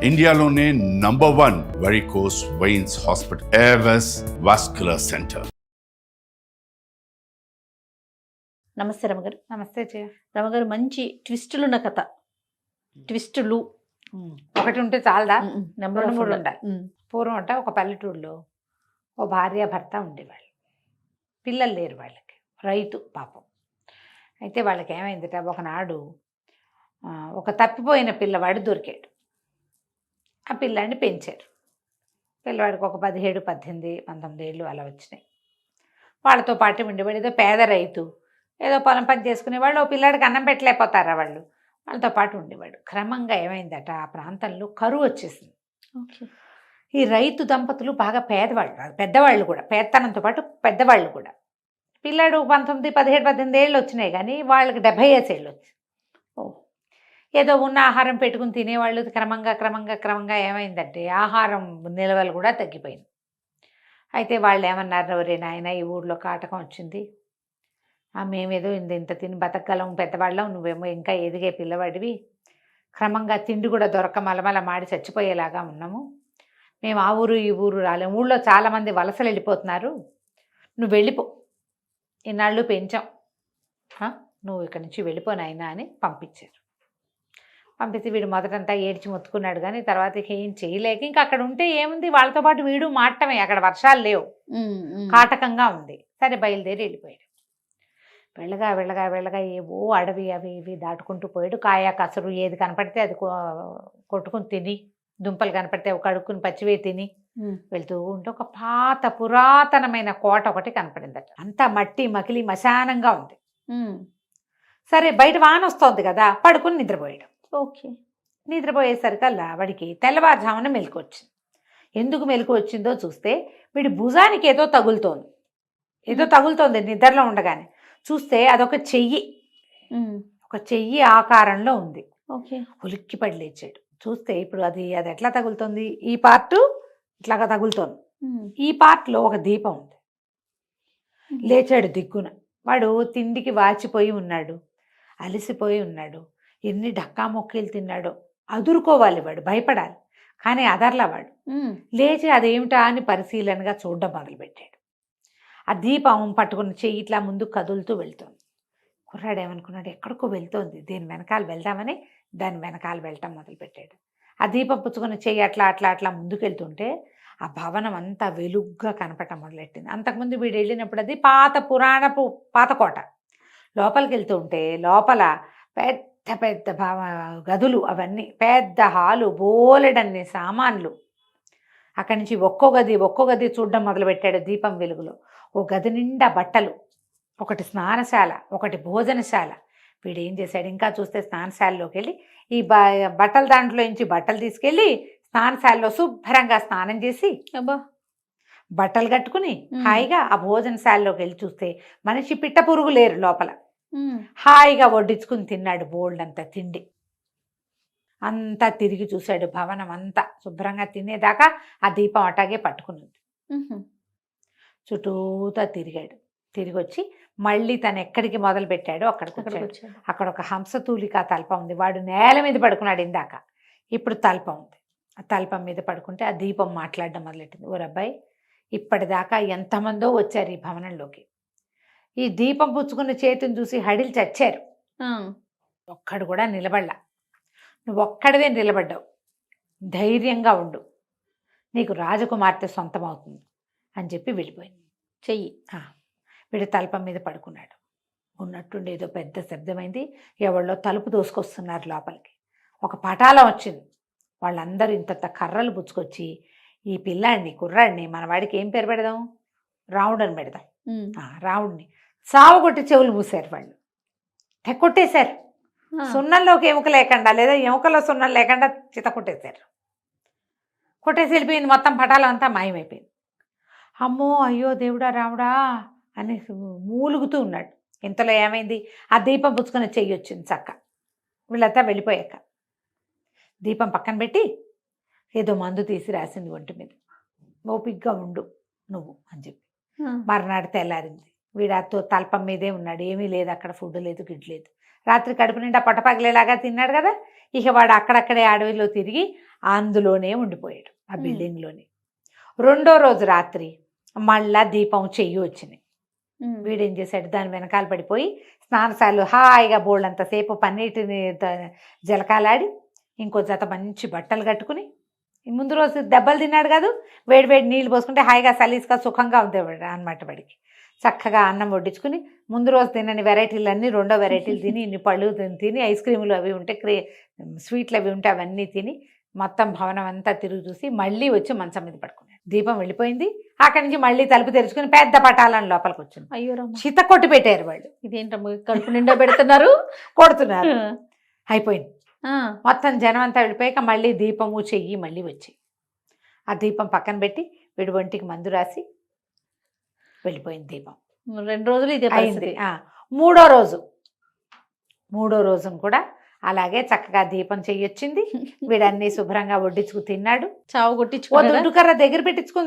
ఇండియాలోనే #1 varicose veins hospital Avis vascular centre. నమస్తే రమగారు. నమస్తే జయ. రమగారు, మంచి ట్విస్టులున్న కథ. ట్విస్టులు ఒకటి ఉంటే చాలదా? నెంబర్ రెండు మూడు ఉండాలి. పూర్వం అంట ఒక పల్లెటూరులో ఓ భార్య భర్త ఉండేవాళ్ళు. పిల్లలు లేరు వాళ్ళకి, రైతు పాపం. అయితే వాళ్ళకి ఏమైందిట, ఒకనాడు ఒక తప్పిపోయిన పిల్లవాడు దొరికాడు. ఆ పిల్లాడిని పెంచారు. పిల్లవాడికి ఒక 17, 18, 19 ఏళ్ళు అలా వచ్చినాయి. వాళ్ళతో పాటు ఉండేవాడు. ఏదో పేద రైతు, ఏదో పొలం పని చేసుకునేవాళ్ళు. ఓ పిల్లాడికి అన్నం పెట్టలేకపోతారా వాళ్ళు, వాళ్ళతో పాటు ఉండేవాడు. క్రమంగా ఏమైందట, ఆ ప్రాంతంలో కరువు వచ్చేసింది. ఈ రైతు దంపతులు బాగా పేదవాళ్ళు, పెద్దవాళ్ళు కూడా, పేదతనంతో పాటు పెద్దవాళ్ళు కూడా. పిల్లాడు 19, 17, 18 ఏళ్ళు వచ్చినాయి, కానీ వాళ్ళకి 75 ఏళ్ళు వచ్చి ఏదో ఉన్న ఆహారం పెట్టుకుని తినేవాళ్ళు. క్రమంగా ఏమైందంటే ఆహారం నిల్వలు కూడా తగ్గిపోయింది. అయితే వాళ్ళు ఏమన్నారు, రే నాయన, ఈ ఊళ్ళో కాటకం వచ్చింది, మేమేదో ఇంత తిని బతకగలం, పెద్దవాళ్ళం, నువ్వేమో ఇంకా ఎదిగే పిల్లవాడివి, క్రమంగా తిండి కూడా దొరక మలమల మాడి చచ్చిపోయేలాగా ఉన్నాము, మేము ఆ ఊరు ఈ ఊరు రాలేము, ఊళ్ళో చాలామంది వలసలు వెళ్ళిపోతున్నారు, నువ్వు వెళ్ళిపో, ఇన్నాళ్ళు పెంచాం, నువ్వు ఇక్కడి నుంచి వెళ్ళిపోనాయినా అని పంపించారు. పంపిస్తే వీడు మొదటంతా ఏడ్చి మొత్తుకున్నాడు, కానీ తర్వాత ఏం చేయలేక ఇంకా అక్కడ ఉంటే ఏముంది, వాళ్ళతో పాటు వీడు మాటమే. అక్కడ వర్షాలు లేవు, కాటకంగా ఉంది. సరే బయలుదేరి వెళ్ళిపోయాడు. వెళ్ళగా ఏవో అడవి అవి ఇవి దాటుకుంటూ పోయాడు. కాయ కసరు ఏది కనపడితే అది కొట్టుకుని తిని, దుంపలు కనపడితే ఒక కడుక్కుని పచ్చివే తిని వెళ్తూ ఉంటే ఒక పురాతనమైన కోట ఒకటి కనపడిందట. అంతా మట్టి మకిలి మశానంగా ఉంది. సరే బయట వాన వస్తోంది కదా, పడుకుని నిద్రపోయాడు. నిద్రపోయేసరికల్లా వాడికి తెల్లవారుజామున మెలకు వచ్చింది. ఎందుకు మెలకు వచ్చిందో చూస్తే వీడి భుజానికి ఏదో తగులుతోంది నిద్రలో ఉండగానే. చూస్తే అదొక చెయ్యి, ఒక చెయ్యి ఆకారంలో ఉంది. ఉలిక్కి పడి లేచాడు. చూస్తే ఇప్పుడు అది ఎట్లా తగులుతుంది, ఈ పార్ట్ ఇట్లాగా తగులుతోంది, ఈ పార్ట్లో ఒక దీపం ఉంది. లేచాడు దిగ్గున. వాడు తిండికి వాచిపోయి ఉన్నాడు, అలసిపోయి ఉన్నాడు, ఎన్ని డక్కా మొక్కీలు తిన్నాడో. అదురుకోవాలి వాడు, భయపడాలి, కానీ అదర్లా వాడు. లేచి అదేమిటా అని పరిశీలనగా చూడడం మొదలుపెట్టాడు. ఆ దీపం పట్టుకున్న చెయ్యి ఇట్లా ముందుకు కదులుతూ వెళ్తుంది. కుర్రాడు ఏమనుకున్నాడు, ఎక్కడికో వెళ్తోంది, దీని వెనకాల వెళ్దామని దాని వెనకాల వెళ్ళటం మొదలుపెట్టాడు. ఆ దీపం పుచ్చుకున్న చెయ్యి అట్లా ముందుకు వెళ్తుంటే ఆ భవనం అంతా వెలుగ్గా కనపడటం మొదలెట్టింది. అంతకుముందు వీడు వెళ్ళినప్పుడు అది పాత కోట. లోపలికి వెళ్తూ ఉంటే లోపల పెద్ద పెద్ద గదులు, అవన్నీ పెద్ద హాలు, బోలెడన్ని సామాన్లు. అక్కడి నుంచి ఒక్కో గది చూడడం మొదలుపెట్టాడు దీపం వెలుగులో. ఓ గది నిండా బట్టలు, ఒకటి స్నానశాల, ఒకటి భోజనశాల. వీడు ఏం చేశాడు, ఇంకా చూస్తే స్నానశాలలోకి వెళ్ళి ఈ బట్టల దాంట్లో నుంచి బట్టలు తీసుకెళ్ళి స్నానశాలలో శుభ్రంగా స్నానం చేసి బట్టలు కట్టుకుని హాయిగా ఆ భోజనశాలలోకి వెళ్ళి చూస్తే మనిషి పిట్ట పురుగు లేరు లోపల. హాయిగా వడ్డించుకుని తిన్నాడు బోల్డంతా తిండి. అంతా తిరిగి చూశాడు, భవనం అంతా శుభ్రంగా తినేదాకా ఆ దీపం అటాగే పట్టుకున్నది. చుట్టూతా తిరిగాడు. తిరిగి వచ్చి మళ్ళీ తను ఎక్కడికి మొదలు పెట్టాడో అక్కడికి వచ్చాడు. అక్కడ ఒక హంసతూలిక తల్పం ఉంది. వాడు నేల మీద పడుకున్నాడు ఇందాక, ఇప్పుడు తల్పం ఉంది. ఆ తల్పం మీద పడుకుంటే ఆ దీపం మాట్లాడడం మొదలెట్టింది. ఓ అబ్బాయి, ఇప్పటిదాకా ఎంతమందో వచ్చారు ఈ భవనంలోకి, ఈ దీపం పుచ్చుకున్న చేతిని చూసి హడిలు చచ్చారు, ఒక్కడు కూడా నిలబడలా, నువ్వు ఒక్కడివే నిలబడ్డావు, ధైర్యంగా ఉండు, నీకు రాజకుమార్తె సొంతం అవుతుంది అని చెప్పి వెళ్ళిపోయింది. చెయ్యి వీడు తల్పం మీద పడుకున్నాడు. ఉన్నట్టుండి ఏదో పెద్ద శబ్దమైంది. ఎవళ్ళో తలుపు దోసుకొస్తున్నారు లోపలికి. ఒక పటాలం వచ్చింది. వాళ్ళందరూ ఇంత కర్రలు పుచ్చుకొచ్చి ఈ పిల్లాడిని, కుర్రాడిని, మన వాడికి ఏం పేరు పెడదాం, రావుడు అని పెడదాం, రావుడిని సావు కొట్టి చెవులు మూసారు. వాళ్ళు కొట్టేశారు. సున్నంలోకి ఎముక లేకుండా, లేదా ఎముకలో సున్నం లేకుండా చిత కొట్టేశారు. కొట్టేసి వెళ్ళిపోయింది. మొత్తం పటాలం అంతా మాయమైపోయింది. అమ్మో, అయ్యో దేవుడా రావుడా అని మూలుగుతూ ఉన్నాడు. ఇంతలో ఏమైంది, ఆ దీపం పుచ్చుకొని చెయ్యి వచ్చింది చక్క. వీళ్ళంతా వెళ్ళిపోయాక దీపం పక్కన పెట్టి ఏదో మందు తీసి రాసింది ఒంటి మీద, ఓపిగ్గా ఉండు నువ్వు అని చెప్పి. మర్నాడు తెల్లారింది. వీడాతో తల్పం మీదే ఉన్నాడు, ఏమీ లేదు అక్కడ, ఫుడ్ లేదు, గిడ్డు లేదు. రాత్రి కడుపు నిండా పట్టపగలేలాగా తిన్నాడు కదా. ఇక వాడు అక్కడక్కడే అడవిలో తిరిగి అందులోనే ఉండిపోయాడు, ఆ బిల్డింగ్లోనే. రెండో రోజు రాత్రి మళ్ళా దీపం చెయ్యి వచ్చినాయి. వీడేం చేశాడు, దాని వెనకాల పడిపోయి స్నానశాలలో హాయిగా బోళ్ళంతసేపు పన్నీటిని జలకాలాడి ఇంకో జత మంచి బట్టలు కట్టుకుని, ముందు రోజు దెబ్బలు తిన్నాడు కాదు, వేడి వేడి నీళ్ళు పోసుకుంటే హాయిగా సలీస్గా సుఖంగా ఉంది అనమాట వాడికి. చక్కగా అన్నం వడ్డించుకుని ముందు రోజు తినని వెరైటీలు అన్నీ రెండో వెరైటీలు తిని, ఇన్ని పళ్ళు తిని, ఐస్ క్రీములు అవి ఉంటే స్వీట్లు అవి ఉంటే అవన్నీ తిని మొత్తం భవనం అంతా తిరిగి చూసి మళ్ళీ వచ్చి మంచం మీద పడుకున్నాడు. దీపం వెళ్ళిపోయింది. అక్కడి నుంచి మళ్ళీ తలుపు తెరుచుకుని పెద్ద పటాలను లోపలికి వచ్చింది. అయ్యో చిత కొట్టి పెట్టారు వాళ్ళు. ఇదేంటమ్మా కడుపు నిండా పెడుతున్నారు, కొడుతున్నారు. అయిపోయింది. మొత్తం జనం అంతా వెళ్ళిపోయాక మళ్ళీ దీపము చెయ్యి మళ్ళీ వచ్చాయి. ఆ దీపం పక్కన పెట్టి వీడి ఒంటికి మందు రాసి వెళ్ళిపోయింది దీపం. 2 రోజులు ఇదే అయింది. మూడో రోజు కూడా అలాగే చక్కగా దీపం చెయ్యొచ్చింది. వీడన్నీ శుభ్రంగా వడ్డించుకు తిన్నాడు. చావు కొట్టించుకో దొడ్డుకర్ర దగ్గర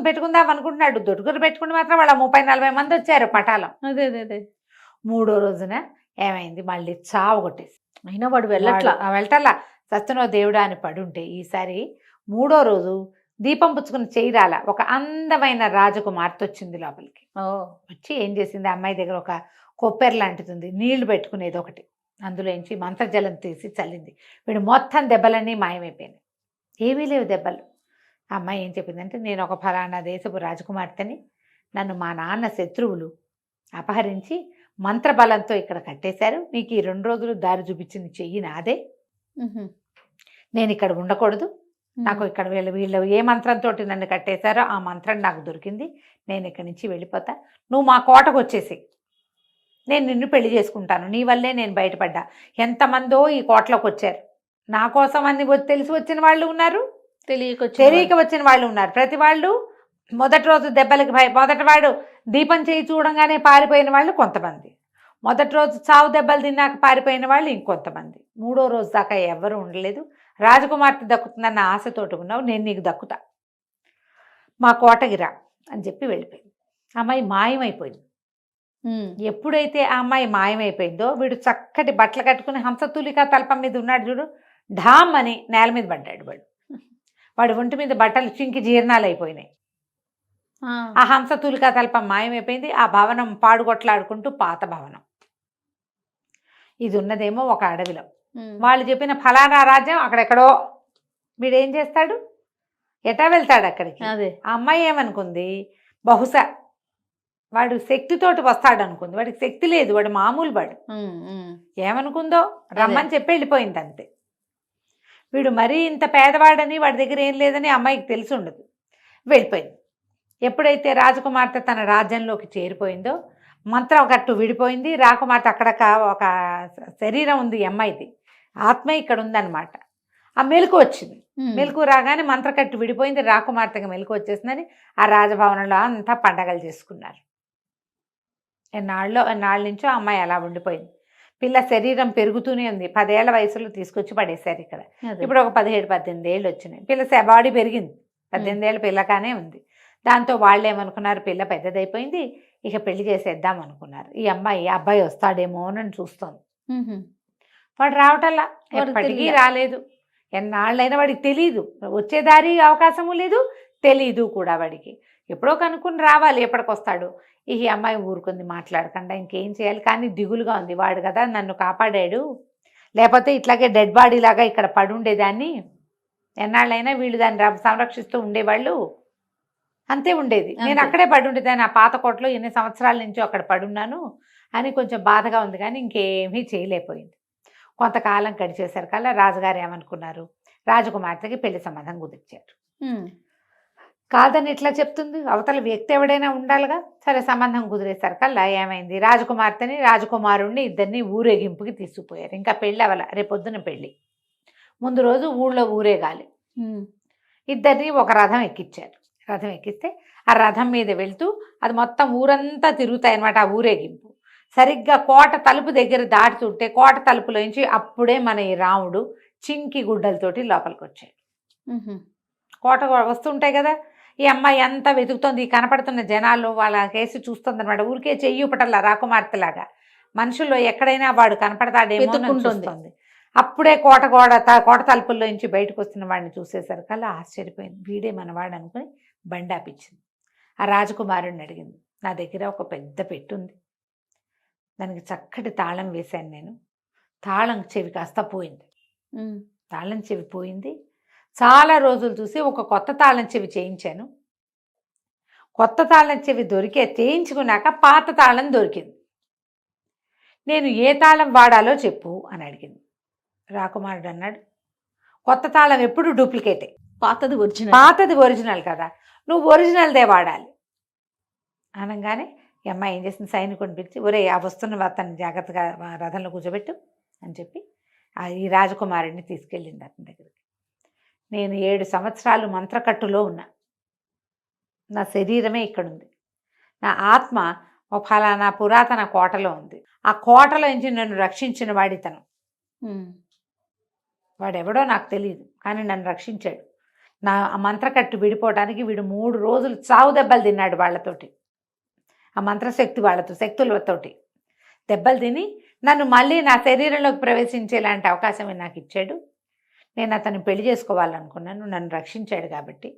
పెట్టుకుందాం అనుకుంటున్నాడు. దొడ్డుకర్ర పెట్టుకుని మాత్రం వాళ్ళ 30-40 మంది వచ్చారు పటాలం. అదే మూడో రోజున ఏమైంది, మళ్ళీ చావు కొట్టేసి. అయినా వాడు వెళ్ళట్లా. సత్యనో దేవుడా అని పడుంటే ఈసారి మూడో రోజు దీపం పుచ్చుకుని చేయరాల ఒక అందమైన రాజకుమార్తె వచ్చింది లోపలికి. వచ్చి ఏం చేసింది, అమ్మాయి దగ్గర ఒక కొప్పెర లాంటిది నీళ్లు పెట్టుకునేది ఒకటి, అందులోంచి మంత్రజలం తీసి చల్లింది. వీడు మొత్తం దెబ్బలన్నీ మాయమైపోయినాయి, ఏమీ లేవు దెబ్బలు. అమ్మాయి ఏం చెప్పిందంటే, నేను ఒక ఫలానా దేశపు రాజకుమార్తెని, నన్ను మా నాన్న శత్రువులు అపహరించి మంత్రబలంతో ఇక్కడ కట్టేశారు. మీకు ఈ 2 రోజులు దారి చూపించింది చెయ్యి నాదే. నేను ఇక్కడ ఉండకూడదు. నాకు ఇక్కడ వీళ్ళు ఏ మంత్రంతో నన్ను కట్టేశారో ఆ మంత్రం నాకు దొరికింది. నేను ఇక్కడి నుంచి వెళ్ళిపోతా. నువ్వు మా కోటకు వచ్చేసి నేను నిన్ను పెళ్లి చేసుకుంటాను. నీ వల్లే నేను బయటపడ్డా. ఎంతమందో ఈ కోటలోకి వచ్చారు నా కోసం, అన్ని తెలిసి వచ్చిన వాళ్ళు ఉన్నారు, తెలియక వచ్చిన వాళ్ళు ఉన్నారు. ప్రతి వాళ్ళు మొదటి రోజు దెబ్బలకి మొదటి వాడు దీపం చేయి చూడంగానే పారిపోయిన వాళ్ళు కొంతమంది, మొదటి రోజు చావు దెబ్బలు తిన్నాక పారిపోయిన వాళ్ళు ఇంకొంతమంది. మూడో రోజు దాకా ఎవరు ఉండలేదు. రాజకుమార్తె దక్కుతుందన్న ఆశతోటి ఉన్నావు, నేను నీకు దక్కుతా, మా కోటకి రా అని చెప్పి వెళ్ళిపోయింది. అమ్మాయి మాయమైపోయింది. ఎప్పుడైతే ఆ అమ్మాయి మాయమైపోయిందో వీడు చక్కటి బట్టలు కట్టుకుని హంసతూలిక తల్పం మీద ఉన్నాడు చూడు, ఢామ్ అని నేల మీద పడ్డాడు. వాడి ఒంటి మీద బట్టలు చింకి జీర్ణాలు అయిపోయినాయి. ఆ హంసతూలిక తల్పం మాయమైపోయింది. ఆ భవనం పాడుగొట్లాడుకుంటూ పాత భవనం. ఇది ఉన్నదేమో ఒక అడవిలో. వాళ్ళు చెప్పిన ఫలానా రాజ్యం అక్కడెక్కడో. వీడేం చేస్తాడు, ఎటా వెళ్తాడు అక్కడికి. ఆ అమ్మాయి ఏమనుకుంది, బహుశా వాడు శక్తితోటి వస్తాడు అనుకుంది. వాడికి శక్తి లేదు, వాడు మామూలు వాడు. ఏమనుకుందో రమ్మని చెప్పి వెళ్ళిపోయింది అంతే. వీడు మరీ ఇంత పేదవాడని వాడి దగ్గర ఏం లేదని అమ్మాయికి తెలిసి ఉండదు, వెళ్ళిపోయింది. ఎప్పుడైతే రాజకుమార్తె తన రాజ్యంలోకి చేరిపోయిందో మంత్రం కట్టు విడిపోయింది. రాకుమార్తె అక్కడ ఒక శరీరం ఉంది, అమ్మాయిది ఆత్మ ఇక్కడ ఉందన్నమాట. ఆ మెలకు వచ్చింది. మెలకు రాగానే మంత్రకట్టు విడిపోయింది, రాకుమార్తెకి మెలకు వచ్చేసిందని ఆ రాజభవనంలో అంతా పండగలు చేసుకున్నారు. ఎన్నాళ్ళ నుంచో అమ్మాయి అలా ఉండిపోయింది. పిల్ల శరీరం పెరుగుతూనే ఉంది. 10 ఏళ్ల వయసులో తీసుకొచ్చి పడేశారు ఇక్కడ. ఇప్పుడు ఒక 17-18 ఏళ్ళు వచ్చినాయి. పిల్ల బాడీ పెరిగింది, 18 ఏళ్ళ పిల్లకానే ఉంది. దాంతో వాళ్ళు ఏమనుకున్నారు, పిల్ల పెద్దదైపోయింది, ఇక పెళ్లి చేసేద్దాం అనుకున్నారు. ఈ అబ్బాయి వస్తాడేమో అని చూస్తోంది. వాడు రావటల్లా, ఎప్పటికీ రాలేదు. ఎన్నాళ్ళైనా వాడికి తెలీదు, వచ్చే దారి అవకాశము లేదు, తెలీదు కూడా వాడికి. ఎప్పుడో కనుక్కుని రావాలి, ఎప్పటికొస్తాడు. ఈ అమ్మాయి ఊరుకుంది మాట్లాడకుండా, ఇంకేం చేయాలి. కానీ దిగులుగా ఉంది. వాడు కదా నన్ను కాపాడాడు, లేకపోతే ఇట్లాగే డెడ్ బాడీ లాగా ఇక్కడ పడుండేదాన్ని. ఎన్నాళ్ళైనా వీళ్ళు దాన్ని సంరక్షిస్తూ ఉండేవాళ్ళు, అంతే ఉండేది. నేను అక్కడే పడుండేదాన్ని, ఆ పాత కోటలో ఎన్ని సంవత్సరాల నుంచో అక్కడ పడున్నాను అని కొంచెం బాధగా ఉంది. కానీ ఇంకేమీ చేయలేకపోయింది. కొంతకాలం గడిచేసరికల్లా రాజుగారు ఏమనుకున్నారు, రాజకుమార్తెకి పెళ్లి సంబంధం కుదిర్చారు. కాదని ఇట్లా చెప్తుంది, అవతల వ్యక్తి ఎవడైనా ఉండాలిగా. సరే సంబంధం కుదిరేసరికల్లా ఏమైంది, రాజకుమార్తెని రాజకుమారుణ్ణి ఇద్దరిని ఊరేగింపుకి తీసుకుపోయారు. ఇంకా పెళ్ళి అవ్వాల, రేపొద్దున పెళ్ళి. ముందు రోజు ఊళ్ళో ఊరేగాలి. ఇద్దరిని ఒక రథం ఎక్కించారు. రథం ఎక్కిస్తే ఆ రథం మీద వెళ్తూ అది మొత్తం ఊరంతా తిరుగుతాయి అన్నమాట. ఆ ఊరేగింపు సరిగ్గా కోట తలుపు దగ్గర దాటుతుంటే కోట తలుపులోంచి అప్పుడే మన ఈ రాముడు చింకి గుడ్డలతోటి లోపలికి వచ్చాడు. కోట వస్తుంటాయి కదా, ఈ అమ్మాయి అంతా వెతుకుతోంది. కనపడుతున్న జనాల్లో వాళ్ళ కేసు చూస్తుంది అనమాట. ఊరికే చెయ్యి పటల్లా రాకుమార్తెలాగా మనుషుల్లో ఎక్కడైనా వాడు కనపడతాడేమో చూస్తుంది. అప్పుడే కోట తలుపుల్లో నుంచి బయటకు వస్తున్న వాడిని చూసేసరికల్లా ఆశ్చర్యపోయింది. వీడే మనవాడు అనుకుని బండి ఆపించింది. ఆ రాజకుమారుడిని అడిగింది, నా దగ్గర ఒక పెద్ద పెట్టు ఉంది, దానికి చక్కటి తాళం వేశాను నేను. తాళం చెవి కాస్త పోయింది. తాళం చెవి పోయింది. చాలా రోజులు చూసి ఒక కొత్త తాళం చెవి చేయించాను. కొత్త తాళం చెవి చేయించుకున్నాక పాత తాళం దొరికింది. నేను ఏ తాళం వాడాలో చెప్పు అని అడిగింది. రాకుమారుడు అన్నాడు, కొత్త తాళం ఎప్పుడు డూప్లికేటే, పాతది ఒరిజినల్ కదా, నువ్వు ఒరిజినల్దే వాడాలి అనగానే ఈ అమ్మాయి ఏం చేసింది, సైనికుడిని పిలిచి, ఒరే ఆ వస్తున్న అతన్ని జాగ్రత్తగా రథంలో కూర్చోబెట్టు అని చెప్పి ఈ రాజకుమారుడిని తీసుకెళ్ళింది అతని దగ్గరికి. నేను 7 సంవత్సరాలు మంత్రకట్టులో ఉన్నా. నా శరీరమే ఇక్కడుంది. నా ఆత్మ ఒక ఫలానా పురాతన కోటలో ఉంది. ఆ కోటలో నుంచి నన్ను రక్షించిన వాడితను. వాడెవడో నాకు తెలియదు, కానీ నన్ను రక్షించాడు. నా ఆ మంత్రకట్టు విడిపోవడానికి వీడు 3 రోజులు చావు దెబ్బలు తిన్నాడు వాళ్ళతోటి, ఆ మంత్రశక్తి శక్తులతోటి దెబ్బలు తిని నన్ను మళ్ళీ నా శరీరంలోకి ప్రవేశించేలాంటి అవకాశం నాకు ఇచ్చాడు. నేను అతన్ని పెళ్లి చేసుకోవాలనుకున్నాను, నన్ను రక్షించాడు కాబట్టి.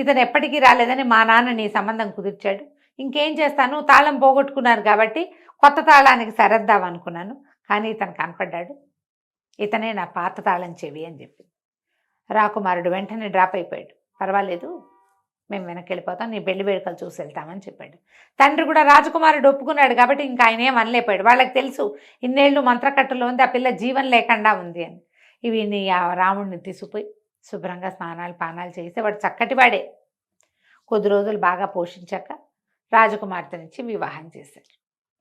ఇతను ఎప్పటికీ రాలేదని మా నాన్న నీ సంబంధం కుదిర్చాడు. ఇంకేం చేస్తాను, తాళం పోగొట్టుకున్నారు కాబట్టి కొత్త తాళానికి సరద్దాం అనుకున్నాను, కానీ ఇతను కనపడ్డాడు. ఇతనే నా పాత తాళం చెవి అని చెప్పి. రాకుమారుడు వెంటనే డ్రాప్ అయిపోయాడు. పర్వాలేదు, మేము వెనక్కి వెళ్ళిపోతాం, నీ పెళ్లి వేడుకలు చూసి వెళ్తామని చెప్పాడు. తండ్రి కూడా రాజకుమారుడు ఒప్పుకున్నాడు కాబట్టి ఇంకా ఆయన ఏం అనలేపాడు. వాళ్ళకి తెలుసు ఇన్నేళ్ళు మంత్రకట్టులో ఉంది, ఆ పిల్ల జీవం లేకుండా ఉంది అని. ఇవి రాముడిని తీసుకుపోయి శుభ్రంగా స్నానాలు పానాలు చేస్తే వాడు చక్కటి వాడే. కొద్ది రోజులు బాగా పోషించాక రాజకుమార్తెనిచ్చి వివాహం చేశారు.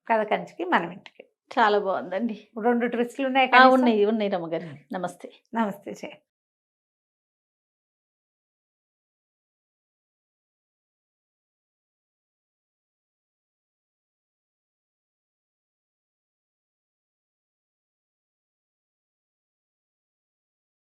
కథ కంచికి మనం ఇంటికి. చాలా బాగుందండి. 2 ట్విస్టులు ఉన్నాయి. ఉన్నాయి రమ్మగారు. నమస్తే. నమస్తే.